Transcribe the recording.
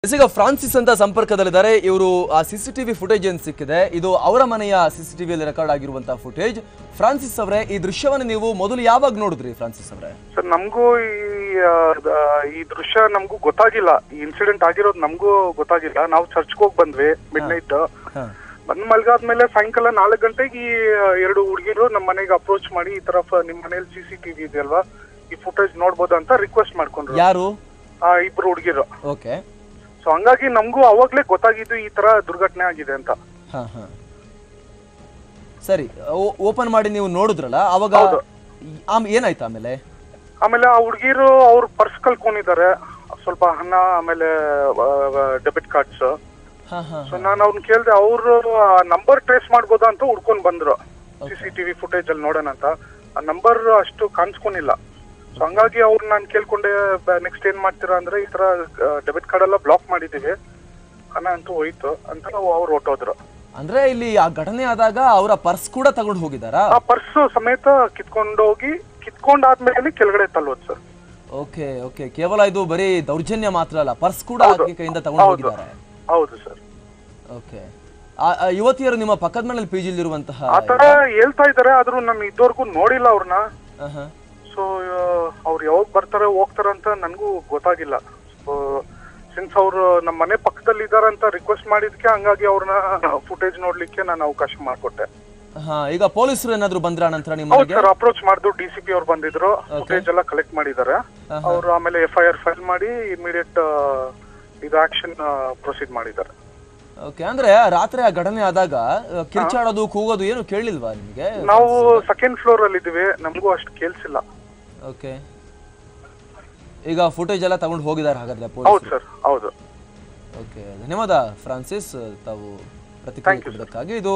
ಈಗ ಫ್ರಾನ್ಸಿಸ್ ಅಂತ ಸಂಪರ್ಕದಲ್ಲಿದ್ದಾರೆ ಇವರು ಆ ಸಿಸಿಟಿವಿ ಫುಟೇಜ್ ಏನು ಸಿಕ್ಕಿದೆ ಇದು ಅವರ ಮನೆಯ ಸಿಸಿಟಿವಿಯಲ್ಲಿ ರೆಕಾರ್ಡ್ ಆಗಿರುವಂತಹ ಫುಟೇಜ್ ಫ್ರಾನ್ಸಿಸ್ ಅವರೇ ಈ ದೃಶ್ಯವನ್ನು ನೀವು ಮೊದಲು ಯಾವಾಗ ನೋಡಿದ್ರಿ ಫ್ರಾನ್ಸಿಸ್ ಅವರೇ ಸರ್ ನಮಗೂ ಈ ದೃಶ್ಯ ನಮಗೂ ಗೊತ್ತಾಗಿಲ್ಲ ಈ ಇನ್ಸಿಡೆಂಟ್ ಆಗಿರೋದು ನಮಗೂ ಗೊತ್ತಾಗಿಲ್ಲ ನಾವು ಚರ್ಚ್ಗೆ ಹೋಗಿ ಬಂದ್ವಿ ಮಿಡ್ ನೈಟ್ ಬಂದ್ ಮಲ್ಗಾದ್ಮೇಲೆ ಸಾಯಂಕಾಲ 4 ಗಂಟೆಗೆ ಈ 2 ಹುಡುಗಿರು ನಮ್ಮ ಮನೆಗೆ ಅಪ್ರೋಚ್ ಮಾಡಿ ಈ ತರ ನಿಮ್ಮ ಮನೇಲಿ ಸಿಸಿಟಿವಿ ಇದೆಯಲ್ವಾ ಈ ಫುಟೇಜ್ ನೋಡ್ಬೋದು ಅಂತ ರಿಕ್ವೆಸ್ಟ್ ಮಾಡ್ಕೊಂಡ್ರು ಯಾರು ಇಬ್ರು ಹುಡುಗಿರು ಓಕೆ ಸೊ ಹಂಗಾಗಿ ನಮಗೂ ಅವಾಗ್ಲೇ ಗೊತ್ತಾಗಿದ್ದು ಈ ತರ ದುರ್ಘಟನೆ ಆಗಿದೆ ಅಂತ ಸರಿ ಓಪನ್ ಮಾಡಿ ನೀವು ನೋಡಿದ್ರಲ್ಲ ಅವಾಗ ಏನಾಯ್ತು ಆಮೇಲೆ ಆ ಹುಡುಗಿರು ಅವ್ರ ಪರ್ಸ್ ಕಳ್ಕೊಂಡಿದ್ದಾರೆ ಸ್ವಲ್ಪ ಹಣ ಆಮೇಲೆ ಡೆಬಿಟ್ ಕಾರ್ಡ್ಸ್ ಸೊ ನಾನು ಅವ್ರನ್ನ ಕೇಳ್ದೆ ಅವ್ರು ನಂಬರ್ ಟ್ರೇಸ್ ಮಾಡ್ಬೋದಾ ಅಂತ ಹುಡ್ಕೊಂಡ್ ಬಂದ್ರು ಸಿಸಿಟಿವಿ ಫುಟೇಜ್ ಅಲ್ಲಿ ನೋಡೋಣ ಅಂತ ಆ ನಂಬರ್ ಅಷ್ಟು ಕಾಣಿಸ್ಕೊಂಡಿಲ್ಲ ಸೊ ಹಂಗಾಗಿ ಅವ್ರು ನಾನು ಕೇಳ್ಕೊಂಡೆ ನೆಕ್ಸ್ಟ್ ಏನ್ ಮಾಡ್ತೀರಾ ಅಂದ್ರೆ ಈ ತರ ಡೆಬಿಟ್ ಕಾರ್ಡ್ ಎಲ್ಲ ಬ್ಲಾಕ್ ಮಾಡಿದೀವಿ ಹಣ ಅಂತೂ ಹೋಯ್ತು ಅಂತ ಅವ್ರು ಹೊಟ್ಟೋದ್ರು ಅಂದ್ರೆ ಇಲ್ಲಿ ಆ ಘಟನೆ ಆದಾಗ ಅವರ ಪರ್ಸ್ ಕೂಡ ತಗೊಂಡು ಹೋಗಿದಾರಾ ಆ ಪರ್ಸ್ ಸಮೇತ ಕಿತ್ಕೊಂಡೋಗಿ ಕಿತ್ಕೊಂಡಾದ್ಮೇಲೆ ಕೆಳಗಡೆ ತಳ್ಳೋದು ಸರ್ ಓಕೆ ಓಕೆ ಕೇವಲ ಇದು ಬರೀ ದೌರ್ಜನ್ಯ ಮಾತ್ರ ಅಲ್ಲ ಪರ್ಸ್ ಕೂಡ ಆಕೆ ಕೈಯಿಂದ ತಗೊಂಡು ಹೋಗಿದ್ದಾರೆ ಹೌದು ಸರ್ ಓಕೆ ಯುವತಿಯರು ನಿಮ್ಮ ಪಕ್ಕದ ಮನೆಯಲ್ಲಿ ಪಿಜಿಲಿ ಇರುವಂತಹ ಆತರ ಹೇಳ್ತಾ ಇದಾರೆ ಆದ್ರೂ ನಾನು ಇದುವರೆಗೂ ನೋಡಿಲ್ಲ ಅವ್ರನ್ನ ಸೊ ಅವ್ರು ಯಾವಾಗ ಬರ್ತಾರೆ ಹೋಗ್ತಾರ ಅಂತ ನನ್ಗೂ ಗೊತ್ತಾಗಿಲ್ಲ ಸೊ ಸಿನ್ಸ್ ಅವ್ರು ನಮ್ಮ ಮನೆ ಪಕ್ಕದಲ್ಲಿ ಇದಾರೆ ಅಂತ ರಿಕ್ವೆಸ್ಟ್ ಮಾಡಿದ್ಕೆ ಹಂಗಾಗಿ ಅವ್ರನ್ನ ಫುಟೇಜ್ ನೋಡ್ಲಿಕ್ಕೆ ನಾನು ಅವಕಾಶ ಮಾಡ್ಕೊಟ್ಟೆ ಈಗ ಪೊಲೀಸರು ಏನಾದ್ರು ಬಂದ್ರ ನಂತರ ಹೌದು ಸರ್ ಅಪ್ರೋಚ್ ಮಾಡಿದ್ರು ಡಿಸಿಪಿ ಅವ್ರು ಬಂದಿದ್ರು ಫುಟೇಜ್ ಎಲ್ಲ ಕಲೆಕ್ಟ್ ಮಾಡಿದ್ದಾರೆ ಅವ್ರು ಆಮೇಲೆ FIR ಫೈಲ್ ಮಾಡಿ ಇಮಿಡಿಯೇಟ್ ಇದು ಆಕ್ಷನ್ ಪ್ರೊಸೀಡ್ ಮಾಡಿದ್ದಾರೆ ಓಕೆ ಅಂದ್ರೆ ರಾತ್ರಿ ಆ ಘಟನೆ ಆದಾಗ ಕಿರ್ಚಾಡೋದು ಕೂಗೋದು ಏನು ಕೇಳಿಲ್ವಾ ನಿಮಗೆ ನಾವು ಸೆಕೆಂಡ್ ಫ್ಲೋರ್ ಅಲ್ಲಿ ಇದೀವಿ ನಮಗೂ ಅಷ್ಟು ಕೇಳಿಸಿಲ್ಲ ಓಕೆ ಈಗ ಫುಟೇಜ್ ಎಲ್ಲ ತಗೊಂಡು ಹೋಗಿದ್ದಾರೆ ಹಾಗಾದ್ರೆ ಹೌದು ಸರ್ ಹೌದು ಓಕೆ ಧನ್ಯವಾದ ಫ್ರಾನ್ಸಿಸ್ ತಾವು ಪ್ರತಿಕ್ರಿಯೆ ಕೊಡೋದಕ್ಕಾಗಿ ಇದು